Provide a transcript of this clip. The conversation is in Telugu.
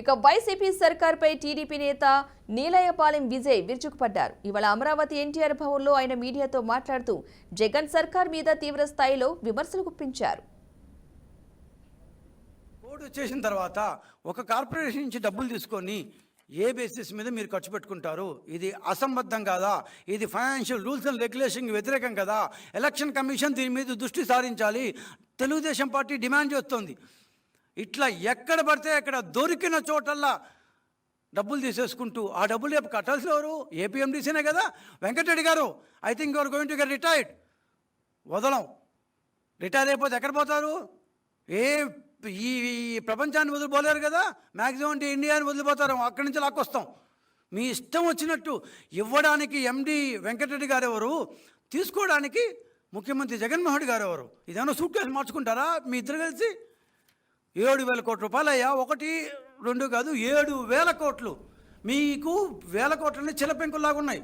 ఇక వైసీపీ సర్కార్పై టీడీపీ నేత నీలయపాలెం విజయ్ విరుచుకుపడ్డారు. ఇవాళ అమరావతి ఎన్టీఆర్ భవన్లో ఆయన మీడియాతో మాట్లాడుతూ జగన్ సర్కార్ మీద తీవ్ర స్థాయిలో విమర్శలు గుప్పించారు. కోడ్ చేసిన తర్వాత ఒక కార్పొరేషన్ నుంచి డబ్బులు తీసుకొని ఏ బేసిస్ మీద మీరు ఖర్చు పెట్టుకుంటారు? ఇది అసంబద్ధం కాదా? ఇది ఫైనాన్షియల్ రూల్స్ అండ్ రెగ్యులేషన్కి వ్యతిరేకం కదా? ఎలక్షన్ కమిషన్ దీని మీద దృష్టి సారించాలి. తెలుగుదేశం పార్టీ డిమాండ్ చేస్తోంది. ఇట్లా ఎక్కడ పడితే అక్కడ దొరికిన చోటల్లా డబ్బులు తీసేసుకుంటూ ఆ డబ్బులు రేపు కట్టాల్సిన ఎవరు? ఏపీఎండీసీనే కదా. వెంకటరెడ్డి గారు, I think your going to get retired. వదలం. రిటైర్ అయిపోతే ఎక్కడ పోతారు? ఈ ప్రపంచాన్ని వదిలిపోలేరు కదా. మ్యాక్సిమం ఇండియాని వదిలిపోతారు. అక్కడి నుంచి లాక్కొస్తాం. మీ ఇష్టం వచ్చినట్టు ఇవ్వడానికి ఎండి వెంకటరెడ్డి గారు ఎవరు? తీసుకోవడానికి ముఖ్యమంత్రి జగన్మోహన్ రెడ్డి గారు ఎవరు? ఇదేమన్నా సూట్ కేసు మార్చుకుంటారా మీ ఇద్దరు కలిసి? 7,000 కోట్ల రూపాయలు అయ్యా. 1, 2 కాదు, 7,000 కోట్లు. మీకు వేల కోట్లని చిలపెంకుల్లాగా ఉన్నాయి.